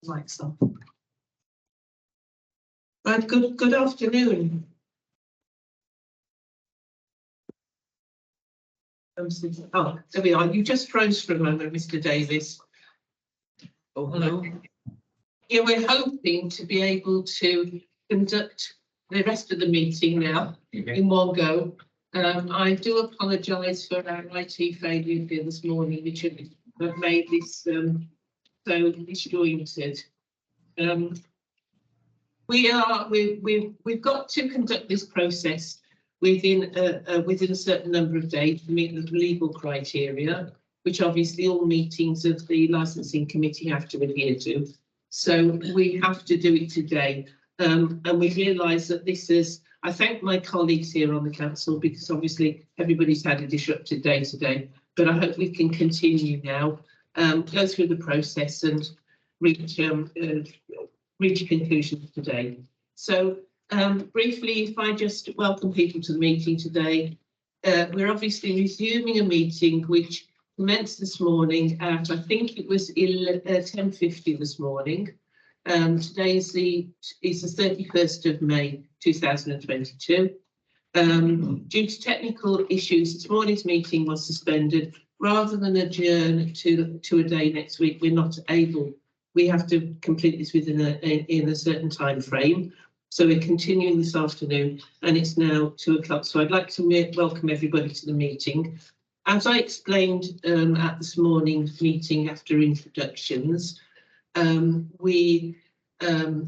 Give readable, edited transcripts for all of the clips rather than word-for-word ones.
Mike's on. Right, good afternoon. Oh, there we are. You just froze for a moment, Mr. Davis. Oh, hello. Yeah, we're hoping to be able to conduct the rest of the meeting now in one go. I do apologise for our IT failure here this morning, which have made this so disjointed. We've got to conduct this process within a certain number of days to meet the legal criteria, which obviously all meetings of the licensing committee have to adhere to. So we have to do it today. And we realise that this is, I thank my colleagues here on the council because obviously everybody's had a disrupted day today, but I hope we can continue now, go through the process and reach conclusions today. So briefly, if I just welcome people to the meeting today, we're obviously resuming a meeting which commenced this morning at, I think it was 10:50 this morning. Today is the 31st of May 2022. Due to technical issues, this morning's meeting was suspended. Rather than adjourn to a day next week, we're not able. We have to complete this within a certain time frame. So we're continuing this afternoon, and it's now 2 o'clock. So I'd like to welcome everybody to the meeting. As I explained at this morning's meeting after introductions, we are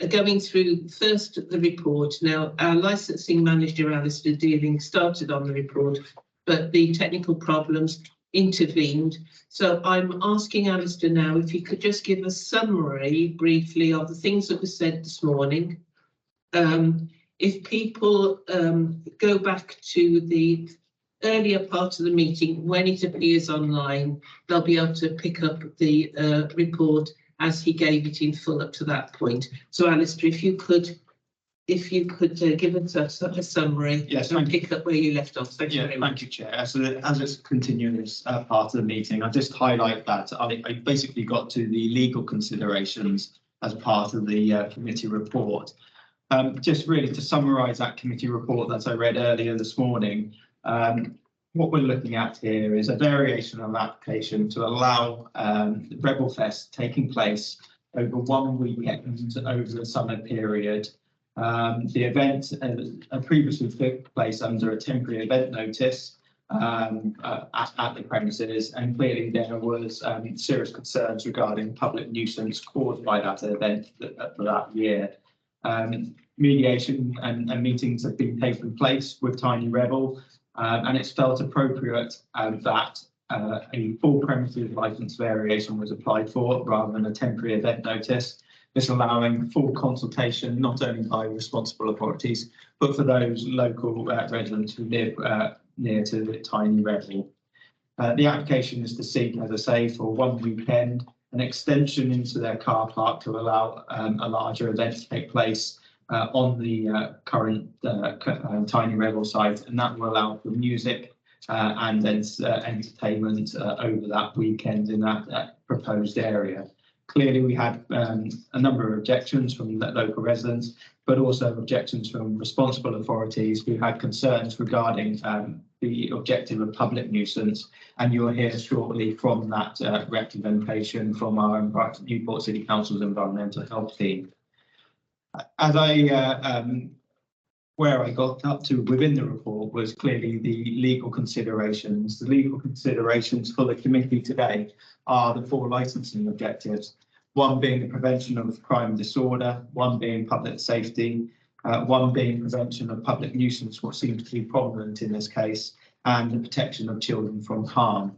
going through first the report. Now, our licensing manager, Alistair Dealing, started on the report, but the technical problems intervened. So I'm asking Alistair now if he could just give a summary briefly of the things that were said this morning. If people go back to the earlier part of the meeting, when it appears online, they'll be able to pick up the report as he gave it in full up to that point. So Alistair, if you could give us a summary, yes, and pick up where you left off. Thank you very much. Thank you, Chair. So as it's continuous part of the meeting, I just highlight that I basically got to the legal considerations as part of the committee report. Just really to summarise that committee report that I read earlier this morning, what we're looking at here is a variation of application to allow the Rebel Fest taking place over 1 weekend over the summer period. The event previously took place under a temporary event notice at the premises, and clearly there was serious concerns regarding public nuisance caused by that event for that year. Mediation and meetings have been taking place with Tiny Rebel, and it's felt appropriate that a full premises licence variation was applied for rather than a temporary event notice. This allowing full consultation not only by responsible authorities, but for those local residents who live near to the Tiny Rebel. The application is to seek, as I say, for 1 weekend, an extension into their car park to allow a larger event to take place on the current Tiny Rebel site, and that will allow for music and then entertainment over that weekend in that proposed area. Clearly, we had a number of objections from local residents, but also objections from responsible authorities who had concerns regarding the objective of public nuisance. And you'll hear shortly from that representation from our Newport City Council's Environmental Health team. As where I got up to within the report was clearly the legal considerations. The legal considerations for the committee today are the 4 licensing objectives, 1 being the prevention of crime and disorder, 1 being public safety, 1 being prevention of public nuisance, what seems to be prominent in this case, and the protection of children from harm.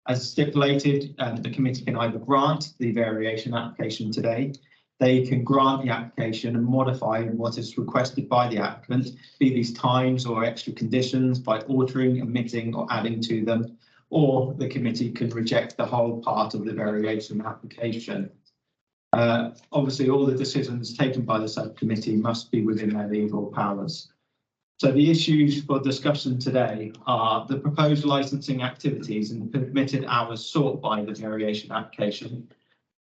As stipulated, the committee can either grant the variation application today, they can grant the application and modify what is requested by the applicant, be these times or extra conditions by altering, omitting or adding to them, or the committee can reject the whole part of the variation application. Obviously, all the decisions taken by the subcommittee must be within their legal powers. So the issues for discussion today are the proposed licensing activities and the permitted hours sought by the variation application,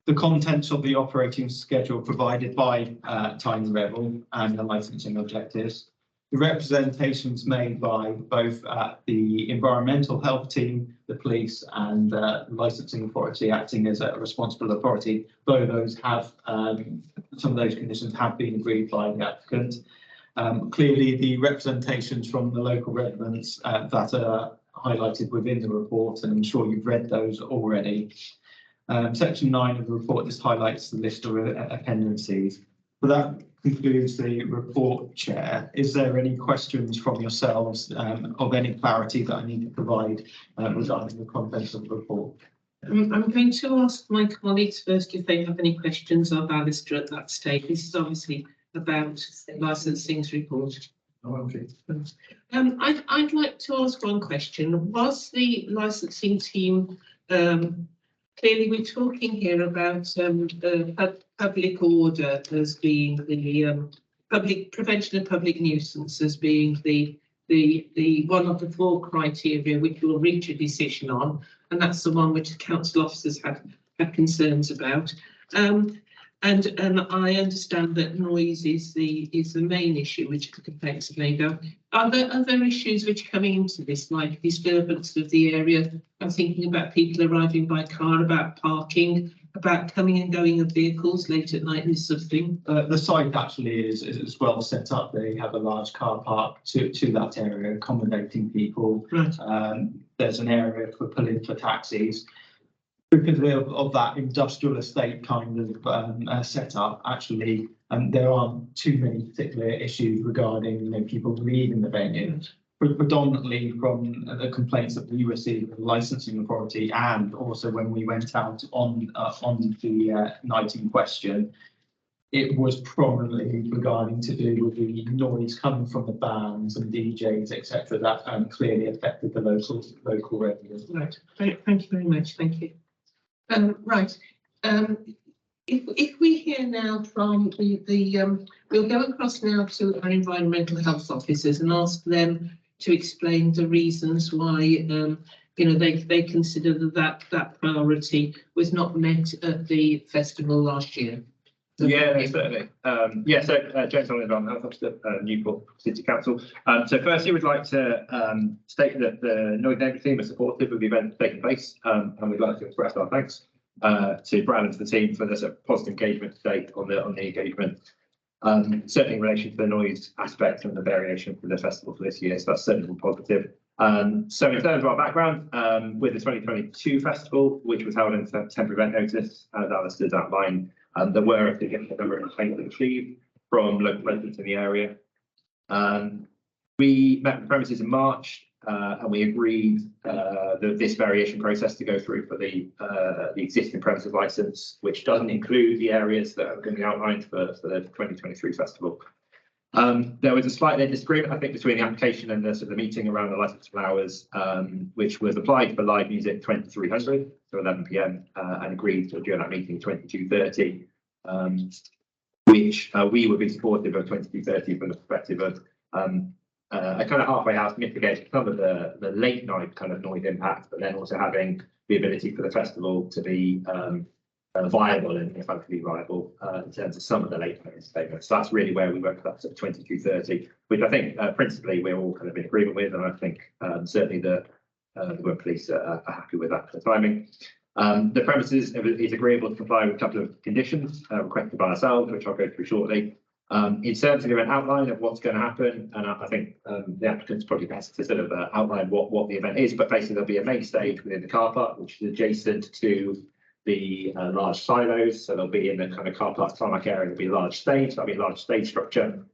The contents of the operating schedule provided by Tiny Rebel and the licensing objectives. The representations made by both the environmental health team, the police, and the licensing authority acting as a responsible authority, though those have some of those conditions have been agreed by the applicant. Clearly, the representations from the local residents that are highlighted within the report, and I'm sure you've read those already. Section 9 of the report just highlights the list of appendices. So that concludes the report, Chair. Is there any questions from yourselves of any clarity that I need to provide regarding the contents of the report? I'm going to ask my colleagues first if they have any questions of Alistair at that stage. This is obviously about licensing's report. Oh, okay. I'd like to ask one question. Was the licensing team clearly we're talking here about public order as being the public prevention of public nuisance as being the one of the 4 criteria which we'll reach a decision on, and that's the one which the council officers had concerns about. And I understand that noise is the main issue which the complaints have made of. Are there other issues which are coming into this, like disturbance of the area? I'm thinking about people arriving by car, about parking, about coming and going of vehicles late at night, and this sort of thing. The site actually is well set up. They have a large car park to that area, accommodating people. Right. There's an area for pulling for taxis. Because of that industrial estate kind of setup, actually, there aren't too many particular issues regarding people leaving the venue. Predominantly from the complaints that we received from the licensing authority, and also when we went out on the night in question, it was prominently regarding to do with the noise coming from the bands and DJs, etc. That clearly affected the local residents. Right. Thank you very much. Thank you. Right. If we hear now from we'll go across now to our environmental health officers and ask them to explain the reasons why they consider that priority was not met at the festival last year. Yeah, certainly. So James Holland, I'm health officer at Newport City Council. So firstly, we'd like to state that the noise neighbourhood team are supportive of the event taking place, and we'd like to express our thanks to Brad and to the team for this positive engagement to date on the engagement. Certainly in relation to the noise aspect and the variation for the festival for this year, so that's certainly positive. So in terms of our background, with the 2022 festival, which was held in temporary event notice, as Alistair's outlined, there were a significant number of complaints received from local residents in the area. We met the premises in March, and we agreed this variation process to go through for the existing premises licence, which doesn't include the areas that are going to be outlined for the 2023 festival. There was a slight disagreement, I think, between the application and the meeting around the licence hours, which was applied for live music 2300 to 11 p.m. And agreed to during that meeting 22:30, which we would be supportive of 22:30 from the perspective of a kind of halfway house mitigating some of the late night kind of noise impact, but then also having the ability for the festival to be viable and effectively viable in terms of some of the late night statements. So that's really where we worked up to 22:30, which I think principally we're all kind of in agreement with, and I think certainly the work police are happy with that for the timing. The premises is agreeable to comply with a couple of conditions requested by ourselves, which I'll go through shortly. In terms of the event outline of what's going to happen, and I think the applicant's probably best to sort of outline what the event is, but basically there'll be a main stage within the car park, which is adjacent to the large silos. So there'll be in the kind of car park tarmac area, there'll be a large stage, that'll be a large stage structure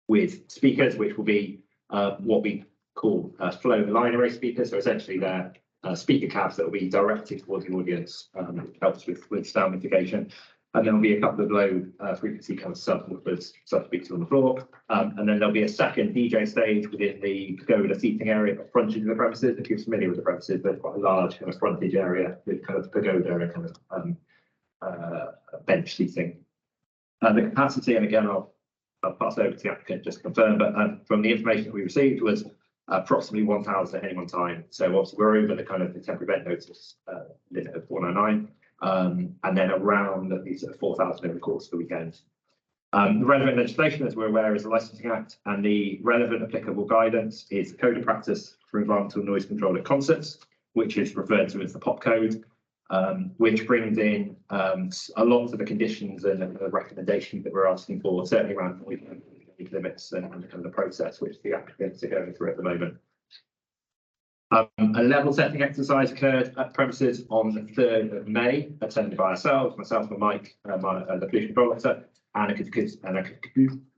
with speakers, which will be what we call flow line array speakers. So essentially they're speaker cabs that will be directed towards the audience, which helps with sound mitigation. And there'll be a couple of low frequency kind of subwoofers, sub-speakers on the floor. And then there'll be a second DJ stage within the pagoda seating area at frontage of the premises. If you're familiar with the premises, there's quite a large kind of frontage area with kind of pagoda and kind of bench seating. The capacity, and again, I'll pass over to the applicant just to confirm, but from the information that we received was approximately 1,000 at any one time. So obviously we're over the kind of the temporary event notice limit of 499. and then around at least 4,000 over the course of the weekend. The relevant legislation, as we're aware, is the Licensing Act, and the relevant applicable guidance is the Code of Practice for Environmental Noise Control at Concerts, which is referred to as the POP Code, which brings in a lot of the conditions and the recommendations that we're asking for, certainly around noise limits and kind of the process which the applicants are going through at the moment. A level setting exercise occurred at premises on the 3rd of May, attended by ourselves, myself and Mike, the pollution control officer, and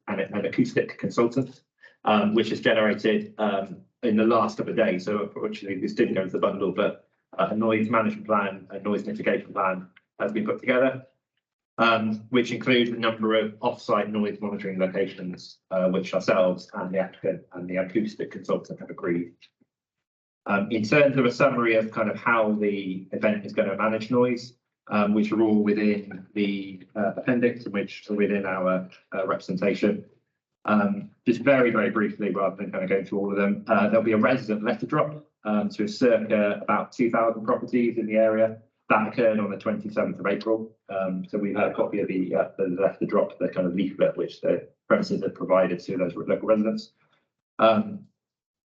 an acoustic consultant, which has generated in the last couple of days. So unfortunately, this didn't go into the bundle, but a noise management plan, a noise mitigation plan has been put together, which includes a number of off-site noise monitoring locations, which ourselves and the applicant and the acoustic consultant have agreed. In terms of a summary of kind of how the event is going to manage noise, which are all within the appendix and which are within our representation. Just very, very briefly, rather than kind of going through all of them, there'll be a resident letter drop to circa about 2,000 properties in the area. That occurred on the 27th of April. So we've had a copy of the letter drop, the kind of leaflet which the premises have provided to those local residents.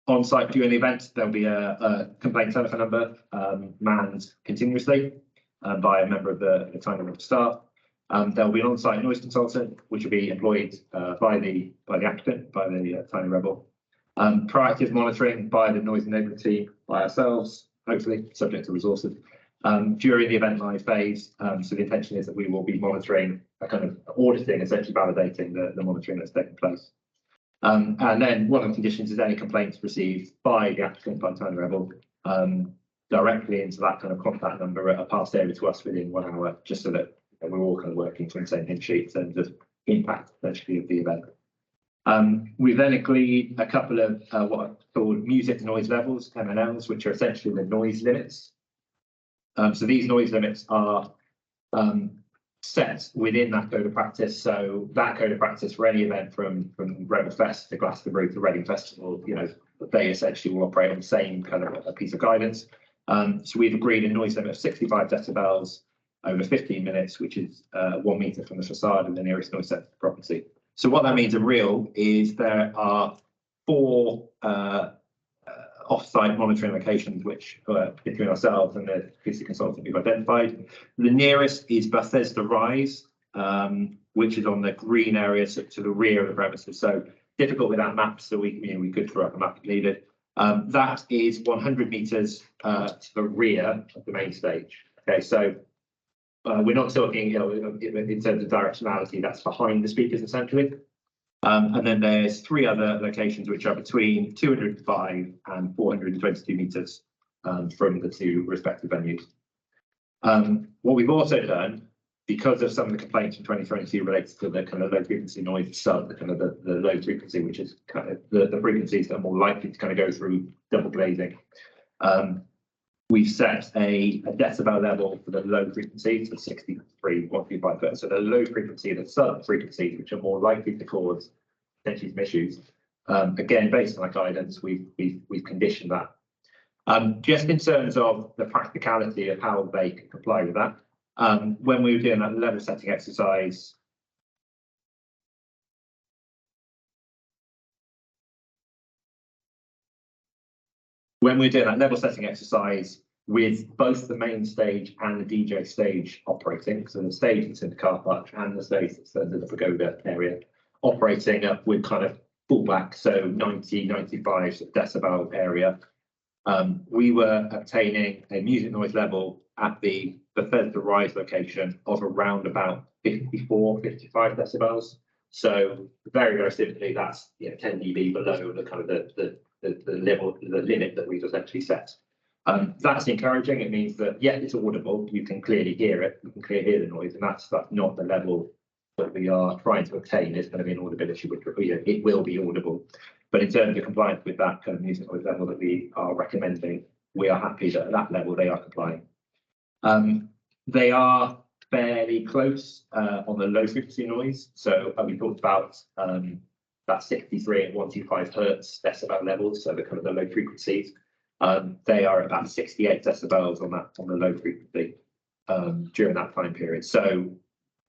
On site during the event, there'll be a complaint telephone number manned continuously by a member of the Tyne Rebel staff. There'll be an on-site noise consultant, which will be employed by the applicant, by the Tyne Rebel. Proactive monitoring by the noise enablement team, by ourselves, hopefully subject to resources, during the event live phase. So the intention is that we will be monitoring, a kind of auditing, essentially validating the monitoring that's taking place. And then one of the conditions is any complaints received by the applicant, by Tyne Rebel, directly into that kind of contact number are passed over to us within 1 hour, just so that we're all kind of working from the same hint sheet and just impact essentially of the event. We've then agreed a couple of what are called music noise levels, MNLs, which are essentially the noise limits. So these noise limits are set within that code of practice. So that code of practice for any event from Rebel Fest to Glastonbury to Reading Festival, you know, they essentially will operate on the same kind of a piece of guidance. So we've agreed a noise limit of 65 decibels over 15 minutes, which is 1 metre from the facade of the nearest noise sensitive property. So what that means in real is there are 4 off-site monitoring locations, which between ourselves and the acoustic consultant we've identified. The nearest is Bethesda Rise, which is on the green area to the rear of the premises. So difficult without maps, so we could throw up a map if needed. That is 100 metres to the rear of the main stage. Okay, so we're not talking, you know, in terms of directionality, that's behind the speakers essentially. And then there's 3 other locations which are between 205 and 422 metres from the 2 respective venues. What we've also done, because of some of the complaints from 2022 related to the kind of low frequency noise itself, the kind of the low frequency, which is kind of the frequencies that are more likely to kind of go through double glazing. We've set a decibel level for the low frequency to 63.125. So the low frequency, the sub frequencies, which are more likely to cause potentially some issues. Again, based on our guidance, we've conditioned that. Just in terms of the practicality of how they can comply with that, when we were doing that level setting exercise, with both the main stage and the DJ stage operating, so the stage that's in the car park and the stage that's in the pagoda area, operating up with kind of full back, so 90, 95 decibel area, we were obtaining a music noise level at the Bethesda Rise location of around about 54, 55 decibels. So very, very simply, that's 10 dB below the kind of the level, the limit that we've essentially set. That's encouraging. It means that, yeah, it's audible. You can clearly hear it. You can clearly hear the noise, and that's not the level that we are trying to obtain. It's going to be an audibility, which it will be audible. But in terms of compliance with that kind of music noise level that we are recommending, we are happy that at that level they are complying. They are fairly close on the low frequency noise. So we talked about that 63 and 125 hertz decibel levels, so the kind of the low frequencies. They are about 68 decibels on the low frequency. during that time period. So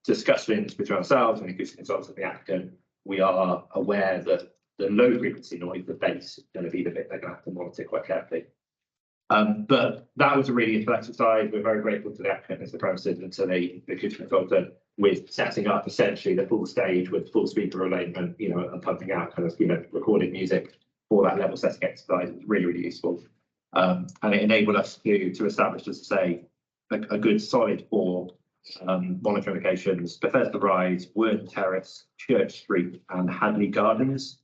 discussions between ourselves and acoustic consultants and the applicant, we are aware that the low frequency noise, the bass, is going to be the bit they're going to have to monitor quite carefully. But that was a really useful exercise. We're very grateful to the applicant as the premises and to the acoustic consultant with setting up essentially the full stage with full speaker alignment, you know, and pumping out kind of, you know, recorded music for that level setting exercise. It was really, really useful. And it enabled us to establish, as I say, a good solid for monitoring locations: Bethesda Rise, Worden Terrace, Church Street, and Hadley Gardens.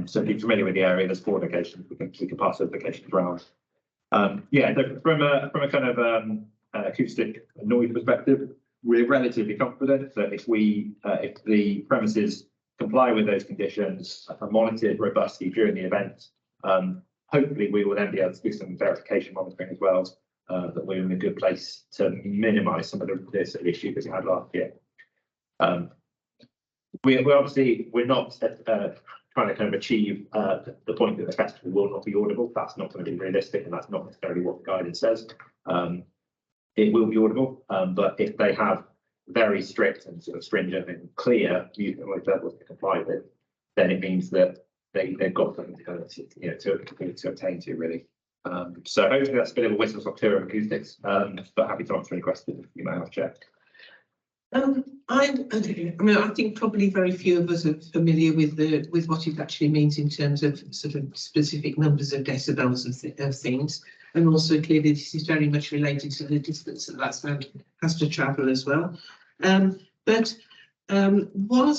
So if you're familiar with the area, there's 4 locations. We can pass those locations around. Yeah, from a kind of acoustic noise perspective, we're relatively confident that if the premises comply with those conditions, are monitored robustly during the event, hopefully we will then be able to do some verification monitoring as well, that we're in a good place to minimise some of the sort of issues that we had last year. We're not trying to kind of achieve the point that the festival will not be audible. That's not going to be realistic, and that's not necessarily what the guidance says. It will be audible, but if they have very strict and sort of stringent and clear music noise levels to comply with, then it means that they've got something to kind of, you know, to obtain to really. So hopefully that's a bit of a whistle-stop tour of acoustics, but happy to answer any questions you may have, Chair. I mean, I think probably very few of us are familiar with what it actually means in terms of sort of specific numbers of decibels of things, and also clearly this is very much related to the distance that sound has to travel as well. But were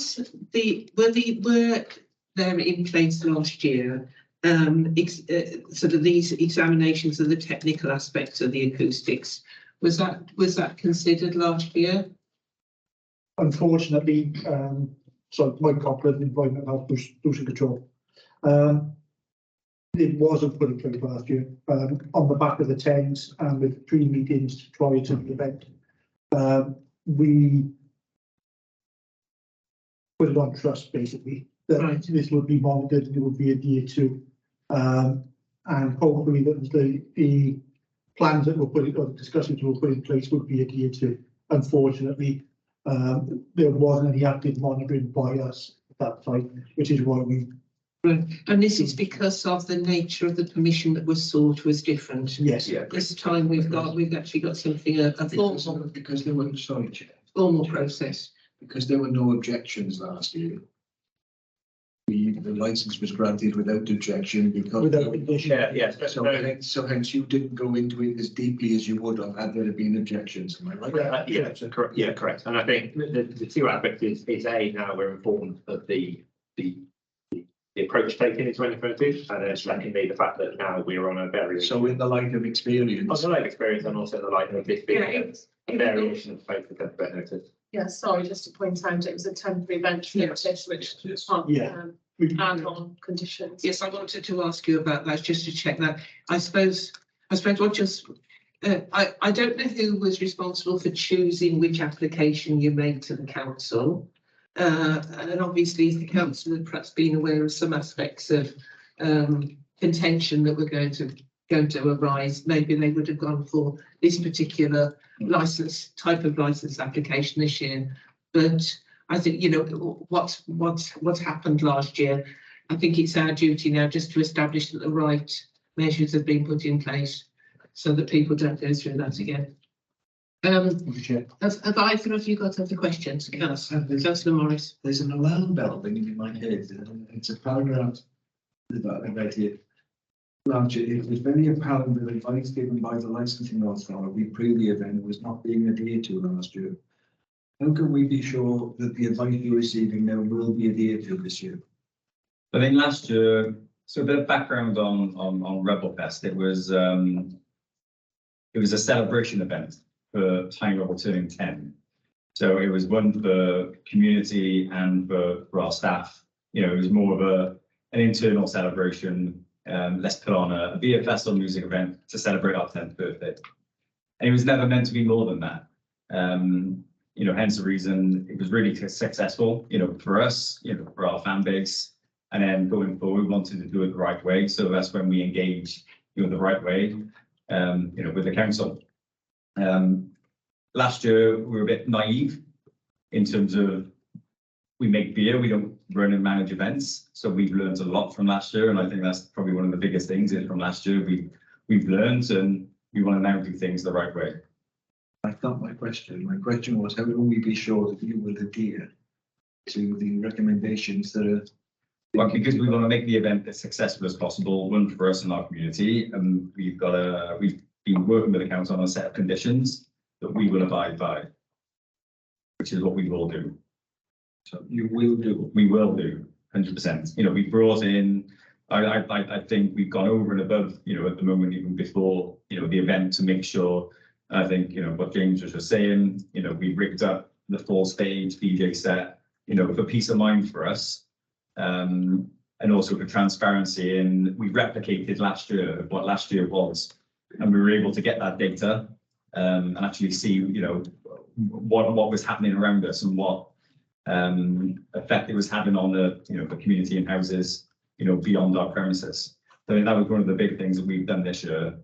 the work there in place last year? Sort of these examinations of the technical aspects of the acoustics, was that considered last year? Unfortunately, so Mike Cochran, Environment Health Pollution Control, it wasn't put in place last year on the back of the 10s and with pre-meetings prior to the event. We put it on trust basically that this would be monitored and it would be adhered to, and hopefully that the plans that were put in, or the discussions were put in place would be adhered to. Unfortunately, there wasn't any active monitoring by us at that time, which is why we. Right, and this is because of the nature of the permission that was sought was different. Yes. Yeah. This time we've actually got something a formal Because there were, sorry, Chair, formal process. because there were no objections last year. The licence was granted without objection because. Without condition. Yeah. So hence you didn't go into it as deeply as you would have had there been objections, am I right? Yeah, correct. Yeah, correct. And I think the 2 aspects is A, now we're informed of the approach taken in 2022, and then secondly the fact that now we're on a very. So in the light of experience. On the light experience, and also in the light of this being a variation of both the template notice. Yeah, sorry, just to point out, it was a temporary bench notice, which was on add-on conditions. Yes, I wanted to ask you about that just to check that. I suppose what just I don't know who was responsible for choosing which application you made to the council. And obviously, if the council had perhaps been aware of some aspects of contention that were going to arise, maybe they would have gone for this particular type of license application this year. But I think, you know, what's happened last year, I think it's our duty now just to establish that the right measures have been put in place so that people don't go through that again. Have either of you got other questions? Councillor Morris. There's an alarm bell ringing in my head. It's a paragraph that I read here. It was very apparent that advice given by the licensing authority pre the event was not being adhered to last year. How can we be sure that the advice you're receiving now will be adhered to this year? I think last year, so a bit of background on Rebel Fest. It was a celebration event for Time Rebel turning 10. So it was one for the community and for our staff. You know, it was more of an internal celebration. Let's put on a beer festival music event to celebrate our 10th birthday. And it was never meant to be more than that. You know, hence the reason it was really successful, you know, for us, you know, for our fan base. And then going forward, we wanted to do it the right way. So that's when we engaged, you know, the right way, you know, with the council. last year we were a bit naive in terms of we make beer, we don't run and manage events. So we've learned a lot from last year, and I think that's probably one of the biggest things is from last year. We've learned, and we want to now do things the right way. That's not my question. My question was, how can we be sure that you will adhere to the recommendations that are? Well, because we want to make the event as successful as possible, one for us and our community, and we've been working with the council on a set of conditions that we will abide by, which is what we will do. So you will do. We will do 100%. You know, we brought in. I think we've gone over and above. You know, at the moment, even before the event, to make sure. I think what James was just saying. You know, we rigged up the full stage DJ set. You know, for peace of mind for us. And also for transparency, and we replicated last year what last year was, and we were able to get that data and actually see what was happening around us and what effect it was having on the the community and houses beyond our premises. So I think that was one of the big things that we've done this year,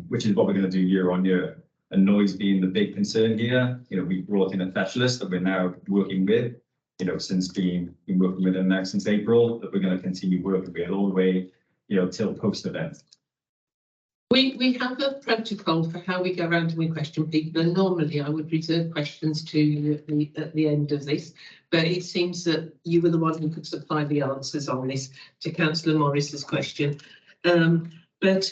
which is what we're going to do year on year. And noise being the big concern here, we brought in a specialist that we're now working with. Since been working with them now since April, that we're going to continue working with all the way, till post event. We have a protocol for how we go around and we question people, and normally I would reserve questions to you at the end of this, but it seems that you were the one who could supply the answers on this to Councillor Morris's question. But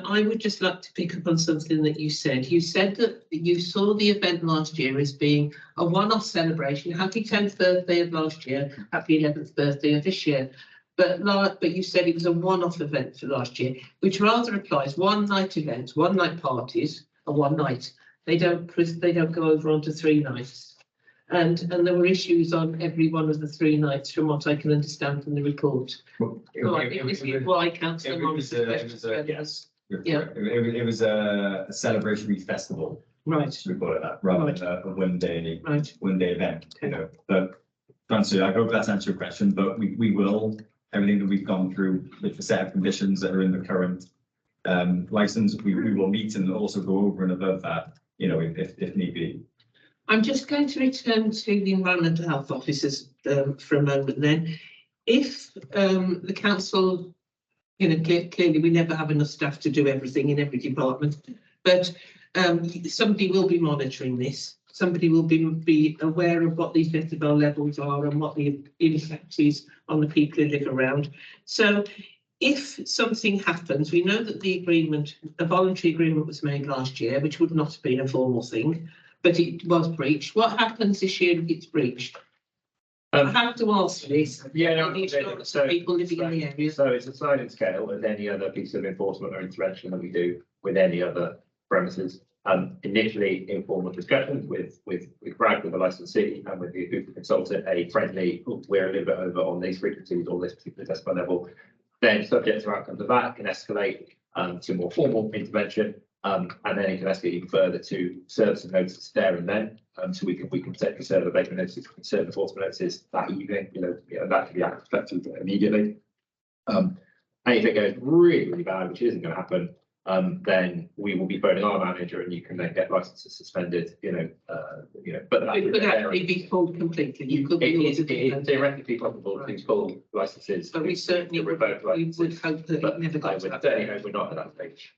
I would just like to pick up on something that you said. You said that you saw the event last year as being a one-off celebration. Happy 10th birthday of last year, happy 11th birthday of this year. But you said it was a one-off event for last year, which rather applies one-night events, one-night parties, or one night. They don't go over onto 3 nights. And there were issues on every one of the 3 nights, from what I can understand from the report. I think this is why Councillor Morris yes. Yeah, it was a celebratory festival. Right. We call it that, rather than a one day event. Okay. But Francis, I hope that's answered your question. But we will everything that we've gone through with the set of conditions that are in the current license. We will meet and also go over and above that. If need be. I'm just going to return to the environmental health officers for a moment. Then, if the council. Clearly we never have enough staff to do everything in every department, but somebody will be monitoring this. Somebody will be aware of what these decibel levels are and what the impact is on the people who live around. So if something happens, we know that a voluntary agreement was made last year, which would not have been a formal thing, but it was breached. What happens this year if it's breached? I have to ask this. Yeah, no, people living in the area. So it's a sliding scale as any other piece of enforcement or intervention that we do with any other premises. Initially, informal discussions with Bragg, with the licensee, and with the consultant, a friendly, we're a little bit over on these frequencies or this particular decibel level. Then, subject to outcomes of that, can escalate to more formal intervention, and then it can escalate even further to service and notice there and then. So we can potentially serve abatement notices, we can serve enforcement notices that evening. That can be effective immediately. And if it goes really, really bad, which isn't going to happen, then we will be phoning our manager, and you can then get licenses suspended. But it could actually be pulled completely. You could be theoretically possible to pull licenses. But we certainly would hope that it never got to that. We're not at that stage.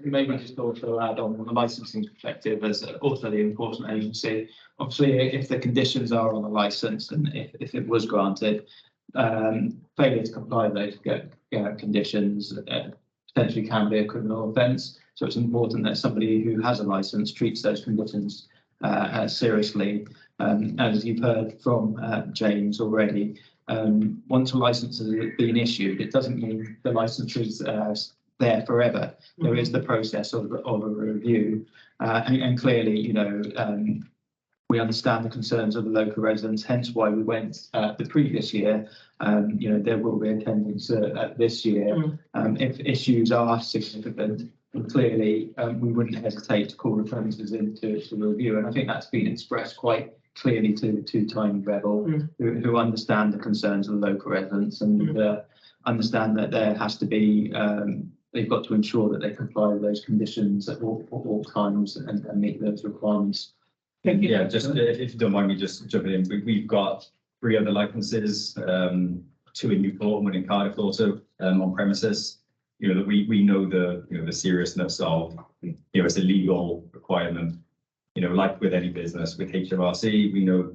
Maybe just also add on from a licensing perspective, as also the enforcement agency. Obviously, if the conditions are on the license and if it was granted, failure to comply with those conditions potentially can be a criminal offence. So it's important that somebody who has a licence treats those conditions seriously. As you've heard from James already, once a licence has been issued, it doesn't mean the licence is there forever. There is the process of a review, and clearly, we understand the concerns of the local residents, hence why we went the previous year. There will be attendance this year. If issues are significant, and clearly we wouldn't hesitate to call the premises into review. And I think that's been expressed quite clearly to Tiny Rebel, who understand the concerns of the local residents and understand that there has to be they've got to ensure that they comply with those conditions at all times and meet those requirements. Yeah, just if you don't mind me just jumping in, we've got 3 other licenses, 2 in Newport and 1 in Cardiff also, on premises. You know, that we know the seriousness of, it's a legal requirement. You know, like with any business, with HMRC, we know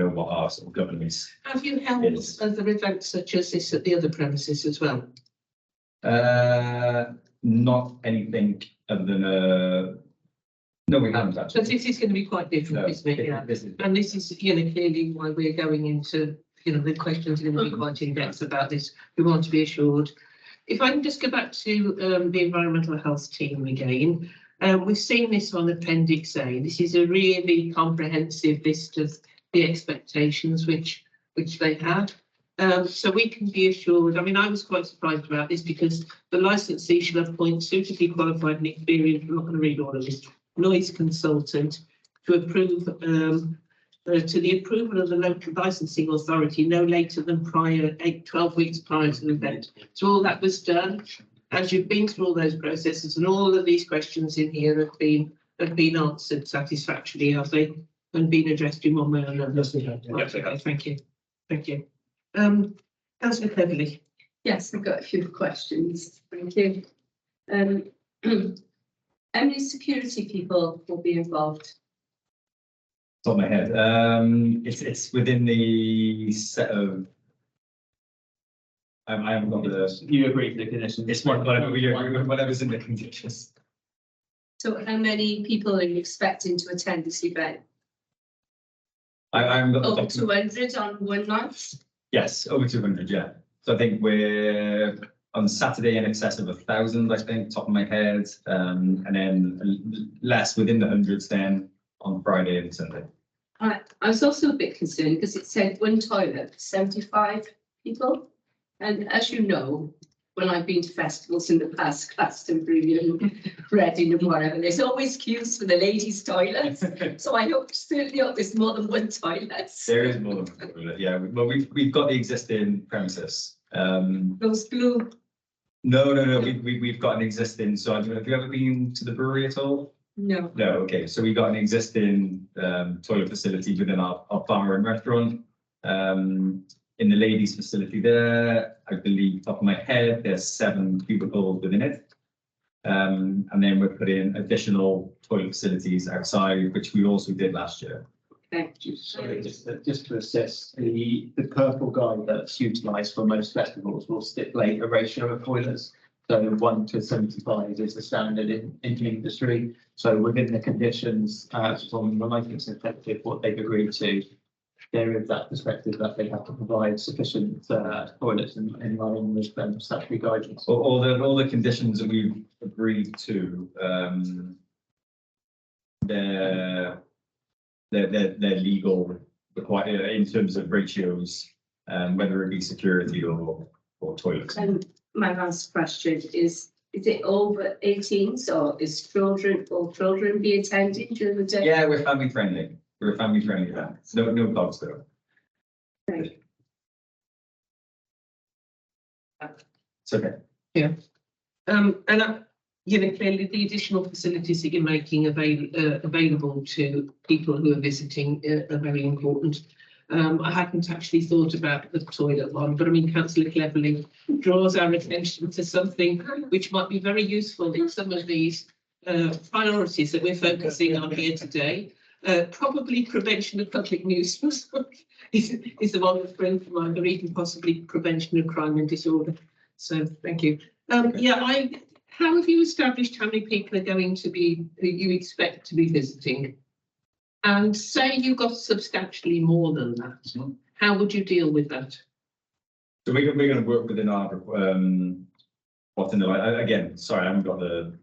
what our sort of governance. Have you held other events such as this at the other premises as well? Not anything other than no, we haven't actually. But this is going to be quite different, isn't it? Yeah. And this is, clearly why we're going into, the questions are going to be quite in depth about this. We want to be assured. If I can just go back to the environmental health team again. We've seen this on Appendix A. This is a really comprehensive list of the expectations which they had. So we can be assured. I mean, I was quite surprised about this because the licensee shall appoint suitably qualified and experienced, I'm not going to read all of this, noise consultant to approve to the approval of the local licensing authority no later than 12 weeks prior to the event. So all that was done. As you've been through all those processes, and all of these questions in here have been answered satisfactorily, have they? And been addressed in one way or another. Yes, they have. Right, okay, thank you. Councillor Cleverly. Yes, I've got a few questions. Thank you. How many security people will be involved? Top of my head, it's within the set of. I haven't got the. You agree to the conditions? It's whatever's in the conditions. So how many people are you expecting to attend this event? I haven't got the Over document. 200 on one night? Yes, over 200. Yeah. So I think we're on Saturday in excess of 1,000. I think, top of my head, and then less within the hundreds then on Friday and Sunday. I was also a bit concerned because it said one toilet for 75 people. And as you know, when I've been to festivals in the past, Glastonbury and Reading and whatever, there's always queues for the ladies' toilets. So I certainly hope there's more than one toilet. There is more than one toilet, yeah. Well, we've got the existing premises. Those blue. No. We've got an existing. So I don't know, have you ever been to the brewery at all? No. No. Okay. So we got an existing toilet facility within our bar and restaurant. In the ladies' facility there, I believe, top of my head, there's 7 cubicles within it. And then we're putting additional toilet facilities outside, which we also did last year. Okay. Sorry, just to assess, the purple guide that's utilised for most festivals will stipulate a ratio of toilets. So 1 to 75 is the standard in the industry. So within the conditions from the licence effective, what they've agreed to, there is that perspective that they have to provide sufficient toilets in line with statutory guidance. All the conditions that we've agreed to, they're legal in terms of ratios, whether it be security or toilets. And my last question is it over 18s or is children be attending during the day? Yeah, we're family friendly. We're a family friendly event. No dogs though. Okay. It's okay. Yeah. And clearly the additional facilities that you're making available to people who are visiting are very important. I hadn't actually thought about the toilet one, but I mean, Councillor Cleverly draws our attention to something which might be very useful in some of these priorities that we're focusing on here today. Probably prevention of public nuisance is the one that springs to mind, or even possibly prevention of crime and disorder. So thank you. How have you established how many people are going to be who you expect to be visiting? And say you got substantially more than that, how would you deal with that? So we're going to work within our again. Sorry, I haven't got the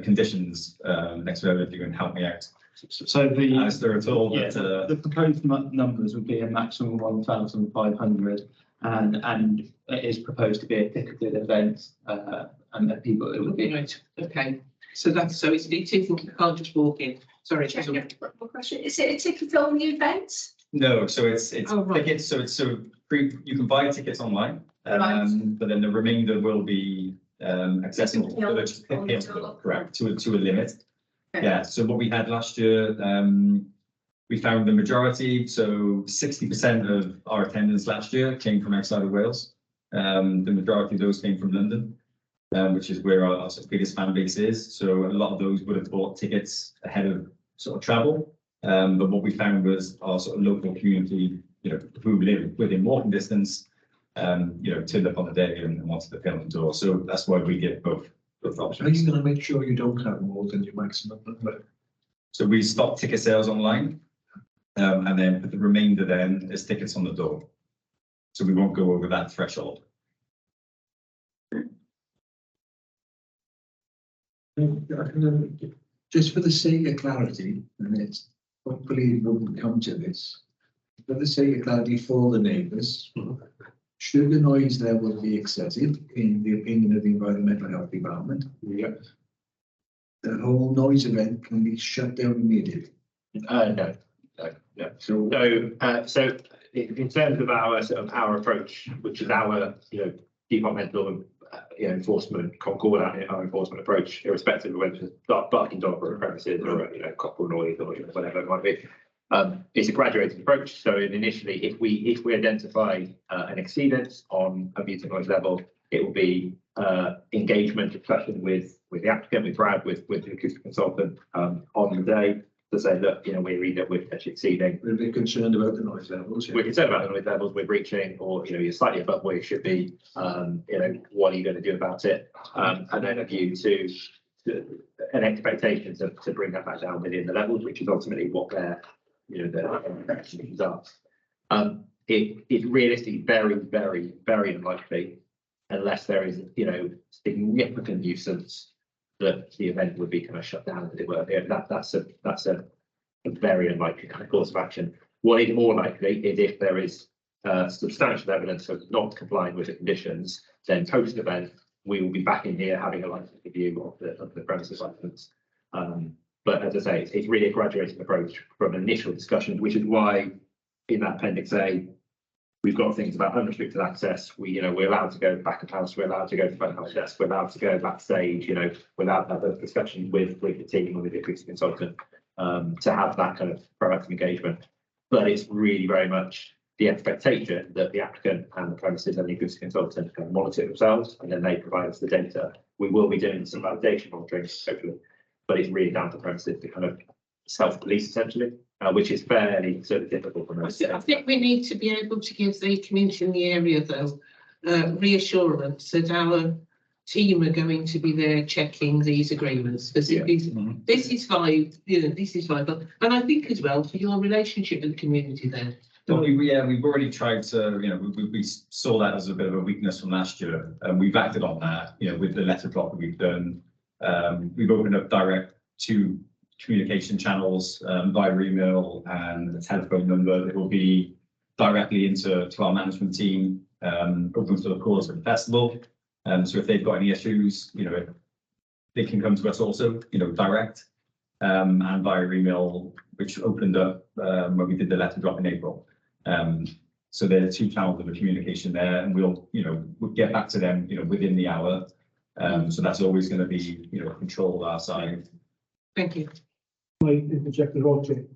conditions next to it. If you can help me out. So the proposed numbers would be a maximum of 1,500, and it is proposed to be a ticketed event, and that people it would be. Right. Okay. So it's you can't just walk in. Sorry. One question. Is it a ticket only event? No, so it's right. Tickets. So you can buy tickets online, Right. but then the remainder will be accessible to the village, correct, to a limit. Okay. Yeah, so what we had last year, we found the majority, so 60% of our attendance last year came from outside of Wales. The majority of those came from London, which is where our sort of biggest fan base is. So a lot of those would have bought tickets ahead of sort of travel. But what we found was our sort of local community, who live within walking distance, turned up on the day and wanted to film indoor. So that's why we get both options. How are you going to make sure you don't have more than your maximum number? So we stop ticket sales online, and then put the remainder then as tickets on the door. So we won't go over that threshold. Just for the sake of clarity, and it's hopefully it won't come to this, for the sake of clarity for the neighbours, should the noise level be excessive, in the opinion of the Environmental Health Department, the whole noise event can be shut down immediately? No. So in terms of our approach, which is our departmental enforcement, call that our enforcement approach, irrespective of whether it's a barking dog or a premises or a cockerel noise or whatever it might be. It's a graduated approach. So initially, if we identify an exceedance on a muted noise level, it will be engagement, discussion with the applicant, with Brad, with the acoustic consultant on the day to say, look, we read that we're actually exceeding. We're a bit concerned about the noise levels. We're concerned about the noise levels we're reaching, or you're slightly above where you should be. What are you going to do about it? And then a view to an expectation to bring that back down within the levels, which is ultimately what their expectations are. It's realistically very, very, very unlikely, unless there is significant nuisance, that the event would be kind of shut down, as it were. That's a very unlikely kind of course of action. What is more likely is if there is substantial evidence of not complying with the conditions, then post-event we will be back in here having a license review of the premises license. But as I say, it's really a graduated approach from initial discussions, which is why in that Appendix A, we've got things about unrestricted access. We're allowed to go back of house. We're allowed to go to front house desk. We're allowed to go backstage. Without other discussions with the team or with the acoustic consultant, to have that kind of proactive engagement. But it's really very much the expectation that the applicant and the premises and the acoustic consultant can monitor it themselves, and then they provide us the data. We will be doing some validation monitoring, hopefully, but it's really down to premises to kind of self-police essentially. Which is fairly sort of difficult for most. I think we need to be able to give the community in the area, though, reassurance that our team are going to be there checking these agreements, because this is vital, and I think as well for your relationship with the community there. Well, we've already tried to, we saw that as a bit of a weakness from last year, and we've acted on that, with the letter drop that we've done. We've opened up direct to communication channels via email and a telephone number that will be directly into our management team, open to the calls for the festival. So if they've got any issues, they can come to us also, direct, and via email, which opened up when we did the letter drop in April. So there are two channels of communication there, and we'll get back to them, within the hour. So that's always going to be, controlled our side. Thank you. I interject as well, Jim.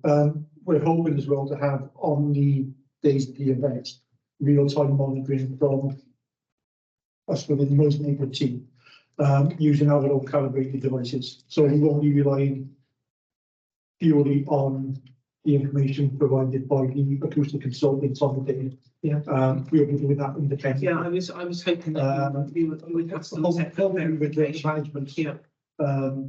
We're hoping as well to have on the days of the event real-time monitoring from us within the noise neighbourhood team, using our own calibrated devices. So we won't be relying purely on the information provided by the acoustic consultants on the day. We'll be doing that independently. Yeah, I was hoping that you would have some with the management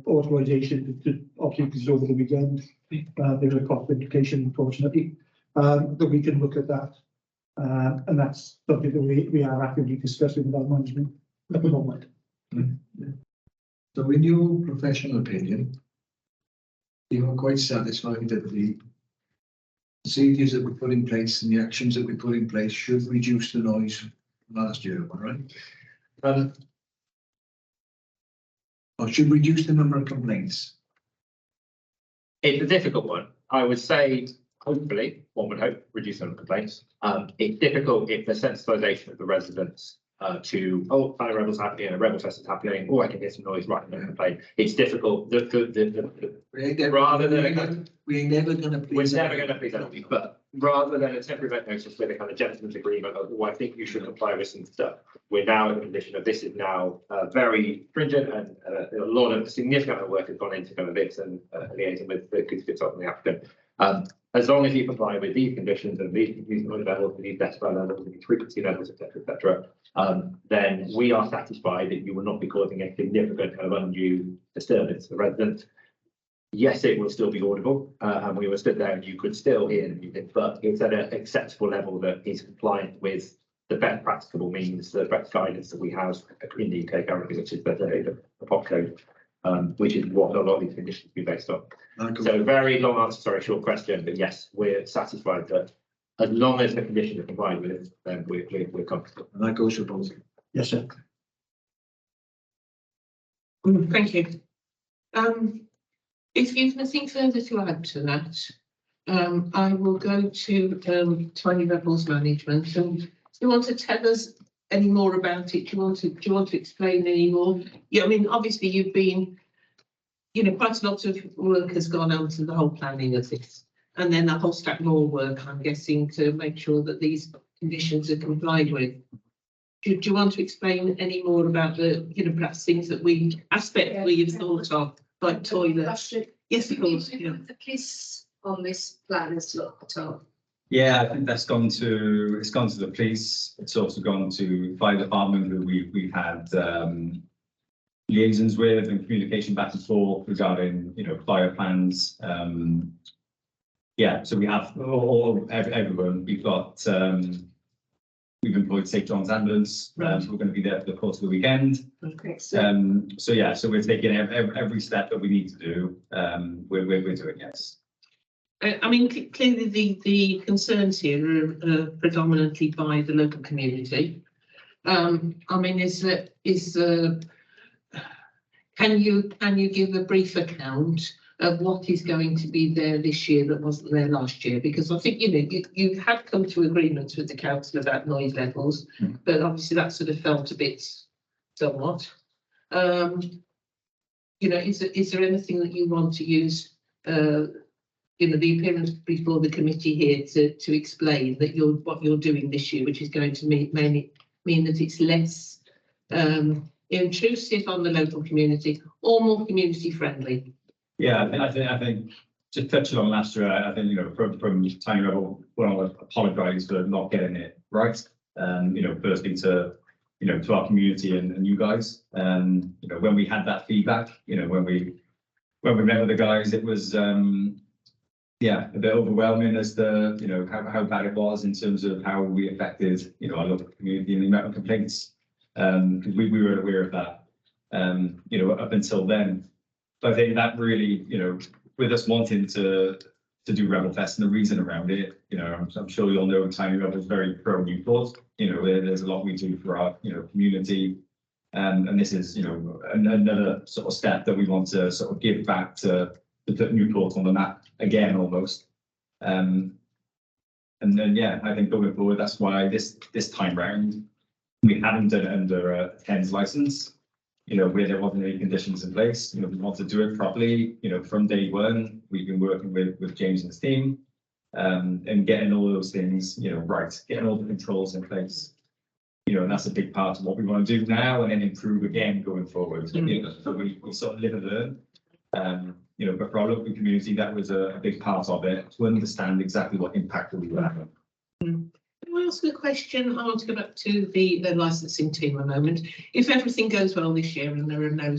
authorization to obviously, because over the weekend there's a cost implication, unfortunately, that we can look at that, and that's something that we are actively discussing with our management at the moment. So in your professional opinion, you are quite satisfied that the procedures that we put in place and the actions that we put in place should reduce the noise from last year, right? Or should reduce the number of complaints? It's a difficult one. I would say, hopefully, one would hope, reduce the number of complaints. It's difficult if the sensitisation of the residents to, oh, planning rebels happening, a rebel fest is happening, oh, I can hear some noise, right, I'm going to complain. It's difficult. Rather than we're never going to please. we're never going to please everybody, but rather than a temporary event notice with a kind of gentleman's agreement of, oh, I think you should comply with some stuff, we're now in a condition of this is now very stringent, and a lot of significant amount of work has gone into kind of this and liaising with the consultant and the applicant. As long as you comply with these conditions and these noise levels, these decibel levels, these frequency levels, etc., then we are satisfied that you will not be causing a significant kind of undue disturbance to the residents. Yes, it will still be audible, and we were stood there and you could still hear the music, but it's at an acceptable level that is compliant with the best practicable means, the best guidance that we have in the UK currently, which is the POP code, which is what a lot of these conditions be based on. So very long answer, sorry, short question, but yes, we're satisfied that as long as the conditions are complied with, then we're comfortable. And that goes for both. Yes, sir. Thank you. If you've nothing further to add to that, I will go to Tiny Rebels management. And do you want to tell us any more about it? Do you want to explain any more? Yeah, I mean, obviously you've been, quite a lot of work has gone on to the whole planning of this, and then a whole stack more work, I'm guessing, to make sure that these conditions are complied with. Do you want to explain any more about the, perhaps things that aspects we have thought of, like toilets? Yes, of course. The police on this plan is looked at all. Yeah, I think it's gone to the police. It's also gone to fire department, who we've had liaisons with and communication back and forth regarding, fire plans. Yeah, so we have everyone. We've got we've employed St. John's Ambulance. So we're going to be there for the course of the weekend. Okay, So yeah, so we're taking every step that we need to do. We're doing, yes. I mean, clearly the concerns here are predominantly by the local community. I mean, can you give a brief account of what is going to be there this year that wasn't there last year? Because I think, you have come to agreements with the council about noise levels, but obviously that sort of felt a bit somewhat. Is there anything that you want to use, the appearance before the committee here to explain that what you're doing this year, which is going to mean that it's less intrusive on the local community or more community friendly? Yeah, I think just touching on last year, I think, from Tiny Rebel, well, I apologise for not getting it right. Firstly to our community and you guys. When we had that feedback, when we met with the guys, it was a bit overwhelming as to how bad it was in terms of how we affected our local community and the amount of complaints, because we were aware of that up until then. But I think that really, with us wanting to do Rebel Fest and the reason around it, I'm sure you'll know Tiny Rebel is very pro Newport. There's a lot we do for our community, and this is another sort of step that we want to sort of give back to put Newport on the map again, almost. And then I think going forward, that's why this time round we haven't done it under a TENS license. Where there wasn't any conditions in place. We want to do it properly. From day one, we've been working with James and his team, and getting all those things, right, getting all the controls in place. And that's a big part of what we want to do now, and then improve again going forward. So we sort of live and learn. But for our local community, that was a big part of it, to understand exactly what impact we were having. Can I ask a question? I want to go back to the licensing team a moment. If everything goes well this year and there are no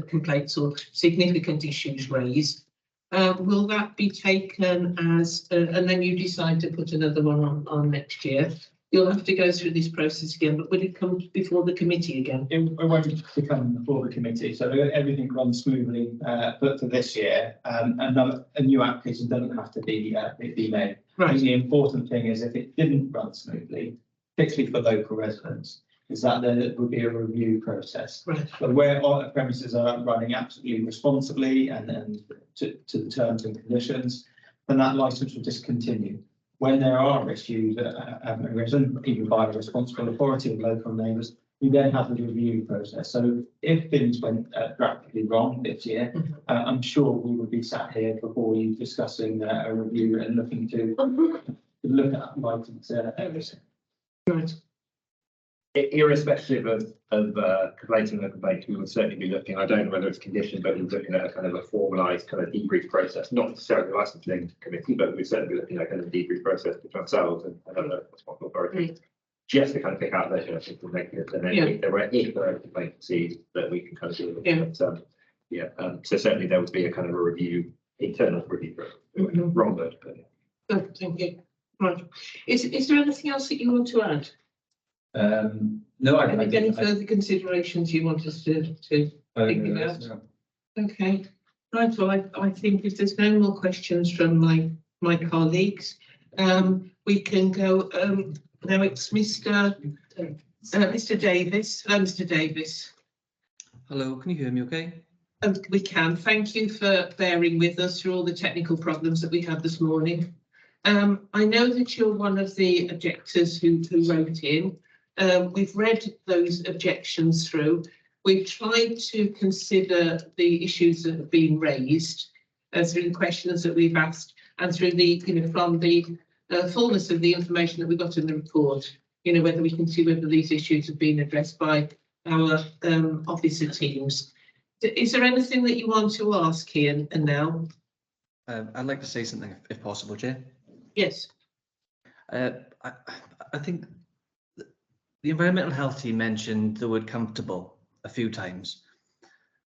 complaints or significant issues raised, will that be taken as, and then you decide to put another one on next year? You'll have to go through this process again, but will it come before the committee again? It won't come before the committee, so everything runs smoothly. But for this year, a new application doesn't have to be made. Right. The important thing is if it didn't run smoothly, particularly for local residents, is that there would be a review process. Right. But where all the premises are running absolutely responsibly and to the terms and conditions, then that license will discontinue. when there are issues that have arisen, either by a responsible authority or local neighbours, we then have the review process. So if things went drastically wrong this year, I'm sure we would be sat here before you discussing a review and looking to look at items everything. Right. Irrespective of collating the complaint, we would certainly be looking, I don't know whether it's conditioned, but we're looking at a kind of a formalised kind of debrief process, not necessarily the licensing committee, but we'd certainly be looking at kind of a debrief process between ourselves and other responsible authorities. Just to kind of pick out those, people negatives, and then if there are complaints received, that we can kind of deal with it. So certainly there would be a kind of a review, internal review, wrong word, but Good, thank you. Right. Is there anything else that you want to add? No, Any further considerations you want us to think about? No. Okay, right, well, I think if there's no more questions from my colleagues, we can go, now it's Mr. Davis. Hello, Mr. Davis. Hello, can you hear me okay? We can. Thank you for bearing with us through all the technical problems that we had this morning. I know that you're one of the objectors who wrote in. We've read those objections through. We've tried to consider the issues that have been raised through the questions that we've asked and through the, from the fullness of the information that we got in the report, whether we can see whether these issues have been addressed by our officer teams. Is there anything that you want to ask here and now? I'd like to say something if possible, Chair. Yes. I think the environmental health team mentioned the word comfortable a few times.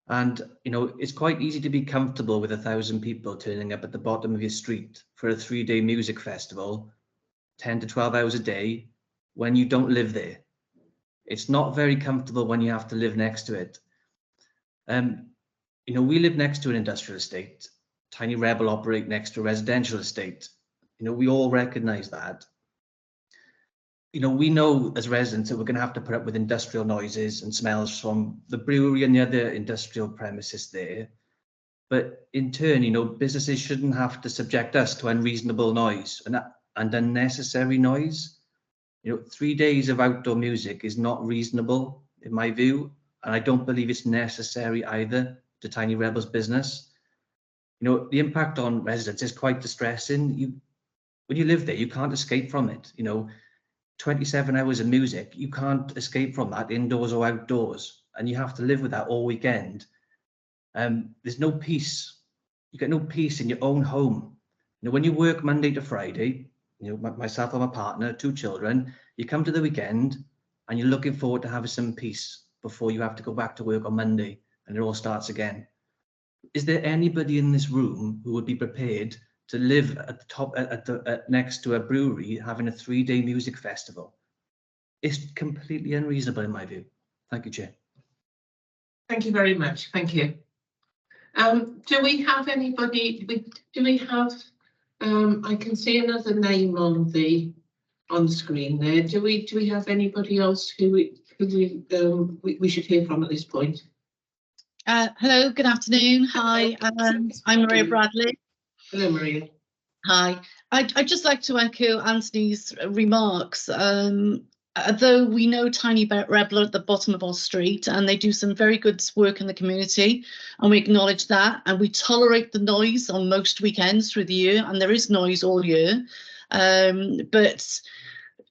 And, it's quite easy to be comfortable with 1,000 people turning up at the bottom of your street for a 3-day music festival, 10 to 12 hours a day, when you don't live there. It's not very comfortable when you have to live next to it. We live next to an industrial estate. Tiny Rebel operate next to a residential estate. We all recognise that. We know as residents that we're going to have to put up with industrial noises and smells from the brewery and the other industrial premises there. But in turn, businesses shouldn't have to subject us to unreasonable noise and unnecessary noise. 3 days of outdoor music is not reasonable in my view, and I don't believe it's necessary either to Tiny Rebel's business. The impact on residents is quite distressing. When you live there, you can't escape from it. 27 hours of music, you can't escape from that indoors or outdoors, and you have to live with that all weekend. There's no peace. You get no peace in your own home. When you work Monday to Friday, myself and my partner, 2 children, you come to the weekend and you're looking forward to having some peace before you have to go back to work on Monday and it all starts again. Is there anybody in this room who would be prepared to live at the top, next to a brewery, having a 3-day music festival? It's completely unreasonable in my view. Thank you, Chair. Thank you very much. Thank you. Do we have anybody? Do we have? I can see another name on the screen there. Do we have anybody else who we should hear from at this point? Hello. Good afternoon. Hi. I'm Maria Bradley. Hello, Maria. Hi. I'd just like to echo Anthony's remarks. Although we know Tiny Rebel are at the bottom of our street and they do some very good work in the community, and we acknowledge that, and we tolerate the noise on most weekends through the year, and there is noise all year. But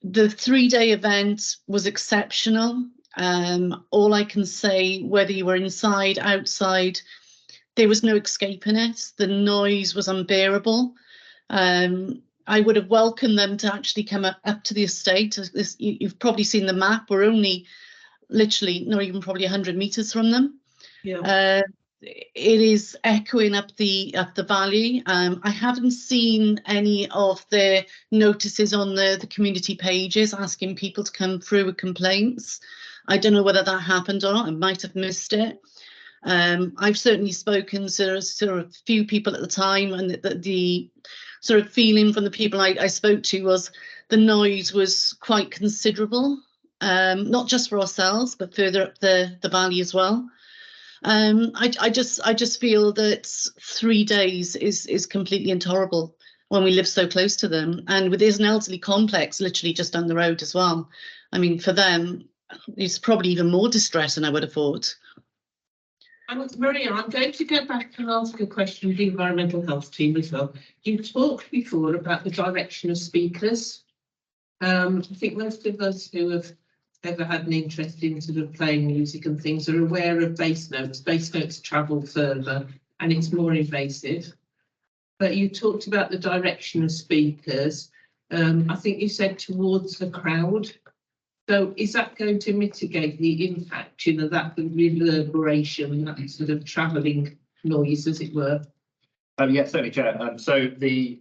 the 3-day event was exceptional. All I can say, whether you were inside, outside, there was no escaping it. The noise was unbearable. I would have welcomed them to actually come up to the estate. You've probably seen the map. We're only literally not even probably 100 meters from them. Yeah. It is echoing up the valley. I haven't seen any of the notices on the community pages asking people to come through with complaints. I don't know whether that happened or not. I might have missed it. I've certainly spoken to sort of a few people at the time, and the sort of feeling from the people I spoke to was the noise was quite considerable, not just for ourselves, but further up the valley as well. I just feel that 3 days is completely intolerable. when we live so close to them. And with there's an elderly complex literally just down the road as well. I mean, for them, it's probably even more distressing, I would have thought. And Maria, I'm going to go back and ask a question of the environmental health team as well. You talked before about the direction of speakers. I think most of us who have ever had an interest in sort of playing music and things are aware of bass notes. Bass notes travel further and it's more invasive. But you talked about the direction of speakers. I think you said towards the crowd. So is that going to mitigate the impact, you know, that reverberation, that sort of travelling noise, as it were? Yes, certainly, Chair. So the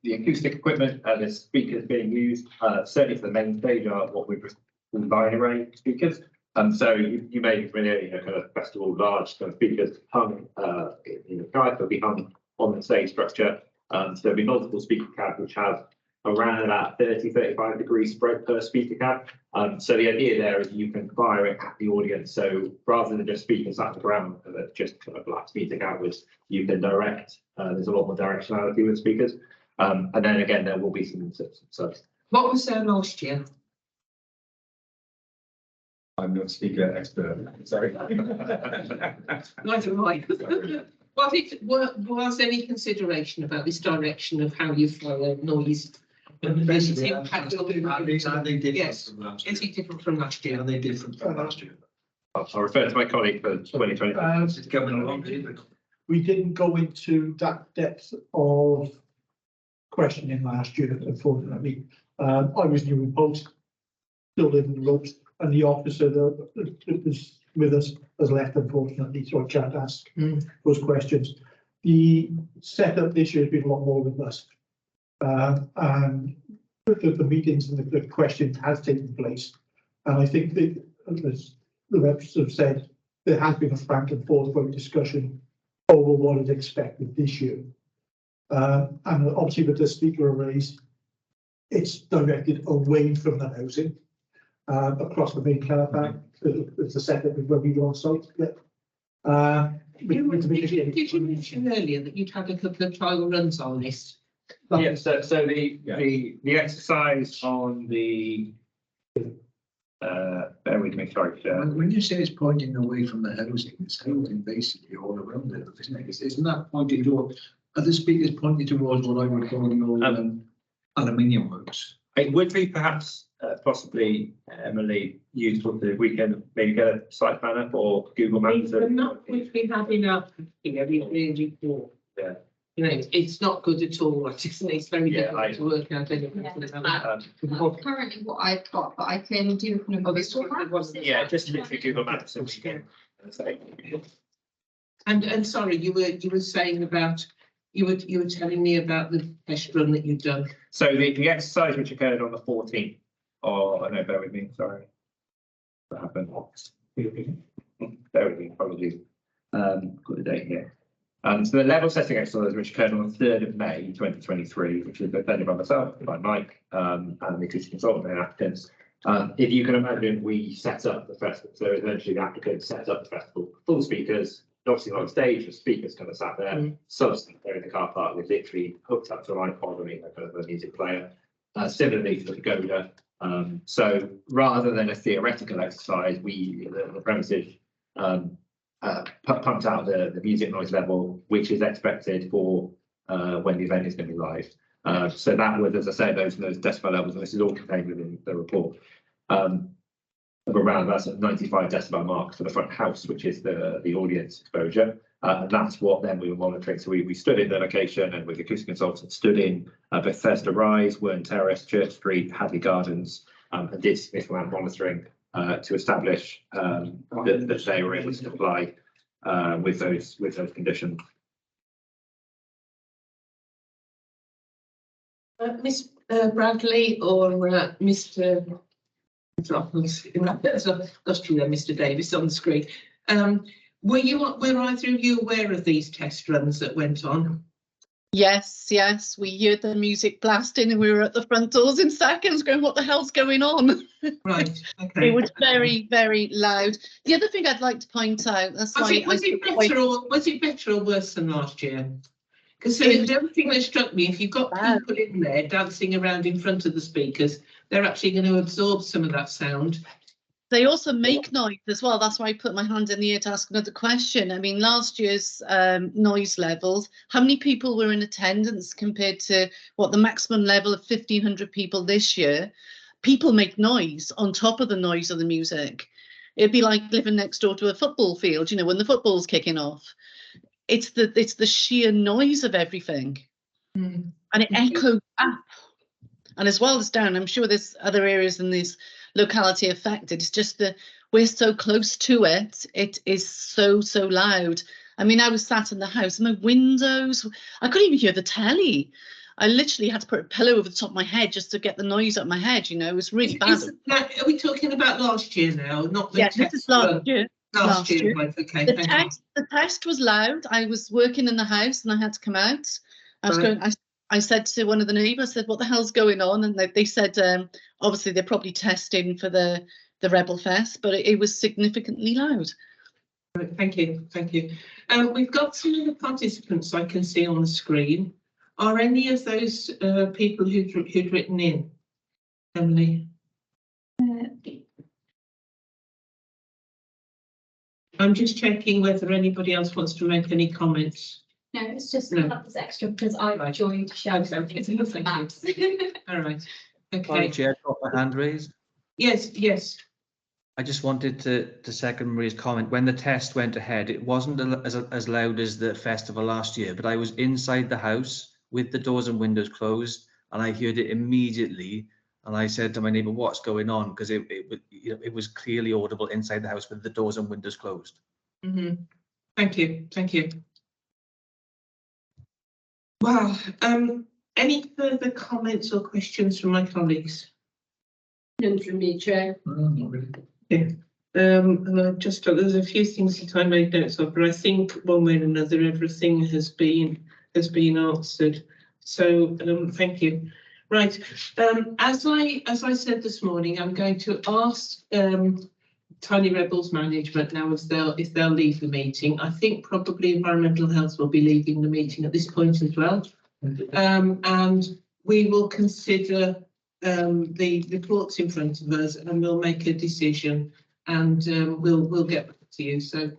acoustic equipment and the speakers being used, certainly for the main stage, are what we call line array speakers. So you may be familiar, you know, kind of festival large kind of speakers hung in the sky, they'll be hung on the stage structure. So there'll be multiple speaker cabs which have around about 30-35 degrees spread per speaker cab. So the idea there is you can fire it at the audience. So rather than just speakers at the ground that just kind of like speaking outwards, you can direct. There's a lot more directionality with speakers. And then again, there will be some. So What was there last year? I'm not speaker expert, sorry. Neither am I. Was any consideration about this direction of how you fire noise? And its impact on the Are they different Yes. from last Is year? it different from last year? Are they different from last year? I'll refer to my colleague for 2020. It's coming along, isn't it? We didn't go into that depth of questioning last year, unfortunately. I was new in post, still living the ropes, and the officer that was with us has left, unfortunately, so I can't ask those questions. The setup this year has been a lot more robust. And the meetings and the questions has taken place. And I think that, as the reps have said, there has been a frank and forthright discussion over what is expected this year. And obviously with the speaker arrays, it's directed away from the housing, across the main car park. It's a setup where we go on site. Yeah. Did you mention earlier that you'd had a couple of trial runs on this? Yeah, so the exercise on the bear with me, sorry. When you say it's pointing away from the housing, it's housing basically all around it, isn't it? Isn't that pointing towards, are the speakers pointing towards what I would call the aluminium works? It would be perhaps possibly, Emily, useful if we can maybe get a site plan up or Google Maps. The map which we have in our really poor. Yeah. You know, it's not good at all. It's very difficult to work out anything. Not currently what I've got, but I can do kind of visual maps. Yeah, just literally Google Maps and we can say. And sorry, you were saying about you were telling me about the test run that you've done. So the exercise which occurred on the 14th, oh no, bear with me, sorry. What happened? Bear with me, apologies. Got the date here. So the level setting exercise which occurred on the 3rd of May 2023, which was defended by myself, by Mike, and the acoustic consultant and applicants. If you can imagine, we set up the festival. So eventually the applicants set up the festival, full speakers, obviously not on stage, the speakers kind of sat there, substance there in the car park, with literally hooked up to an iPod, I mean, kind of a music player. Similarly for the Pagoda. So rather than a theoretical exercise, the premises pumped out the music noise level, which is expected for when the event is going to be live. So that was, as I said, those decibel levels, and this is all contained within the report, of around that's a 95 decibel mark for the front house, which is the audience exposure. And that's what then we were monitoring. So we stood in the location and with the acoustic consultants stood in Bethesda Rise, Wern Terrace, Church Street, Hadley Gardens, and did significant monitoring to establish that they were able to comply with those conditions. Miss Bradley or Mr. Lost you there, Mr. Davis on the screen. Were either of you aware of these test runs that went on? Yes, we heard the music blasting and we were at the front doors in seconds going, what the hell's going on? Right, okay. It was very, very loud. The other thing I'd like to point out, that's was it better or worse than last year? Because the other thing that struck me, if you've got people in there dancing around in front of the speakers, they're actually going to absorb some of that sound. They also make noise as well. That's why I put my hand in the air to ask another question. I mean, last year's noise levels, how many people were in attendance compared to what the maximum level of 1,500 people this year? People make noise on top of the noise of the music. It'd be like living next door to a football field, you know, when the football's kicking off. It's the sheer noise of everything. And it echoes up. And as well as down, I'm sure there's other areas in this locality affected. It's just that we're so close to it. It is so loud. I mean, I was sat in the house and my windows, I couldn't even hear the telly. I literally had to put a pillow over the top of my head just to get the noise out of my head, you know. It was really bad. Are we talking about last year now? Not the test? This is last year. Last year. Right, okay, the test was loud. I was working in the house and I had to come out. I said to one of the neighbours, I said, what the hell's going on? And they said, obviously they're probably testing for the Rebel Fest, but it was significantly loud. Right, thank you. We've got some of the participants I can see on the screen. Are any of those people who'd written in? Emily? I'm just checking whether anybody else wants to make any comments. No, it's just that was extra because I joined show. It's all right. Okay. Chair, got my hand raised. Yes. I just wanted to second Maria's comment. When the test went ahead, it wasn't as loud as the festival last year, but I was inside the house with the doors and windows closed, and I heard it immediately. And I said to my neighbour, "What's going on?" Because it was clearly audible inside the house with the doors and windows closed. Thank you. Wow. Any further comments or questions from my colleagues? None from me, Chair. Yeah. There's a few things that I made notes of, but I think one way or another everything has been answered. So thank you. Right. As I said this morning, I'm going to ask Tiny Rebels management now if they'll leave the meeting. I think probably Environmental Health will be leaving the meeting at this point as well. And we will consider the reports in front of us and we'll make a decision and we'll get back to you. So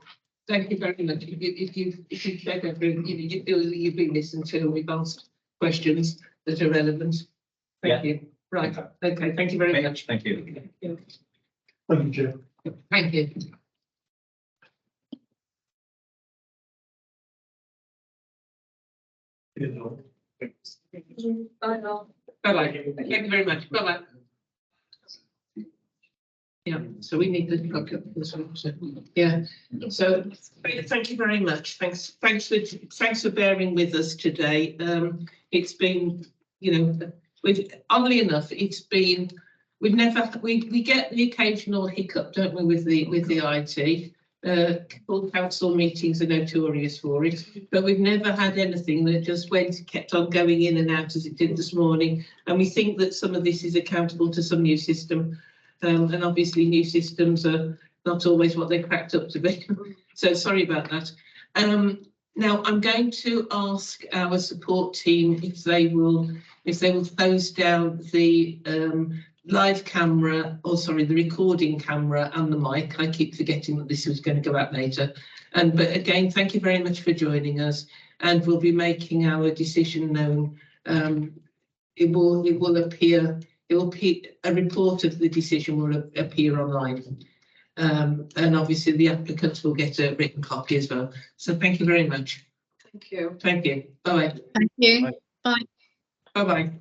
thank you very much. If you've said everything, you feel that you've been listened to and we've asked questions that are relevant. Thank you. Right. Okay. Thank you very much. Thank you. Thank you, Chair. Thank you. Bye-bye. Thank you very much. Bye-bye. Yeah, so we need to look at this one. So, yeah, so thank you very much. Thanks for bearing with us today. It's been, oddly enough, we get the occasional hiccup, don't we, with the IT. Full council meetings are notorious for it, but we've never had anything that just kept on going in and out as it did this morning. And we think that some of this is accountable to some new system. And obviously new systems are not always what they're cracked up to be. So sorry about that. Now I'm going to ask our support team if they will close down the live camera, the recording camera and the mic. I keep forgetting that this was going to go out later. But again, thank you very much for joining us, and we'll be making our decision known. It will appear. A report of the decision will appear online. And obviously the applicants will get a written copy as well. So thank you very much. Thank you. Thank you. Bye-bye. Thank you. Bye. Bye-bye.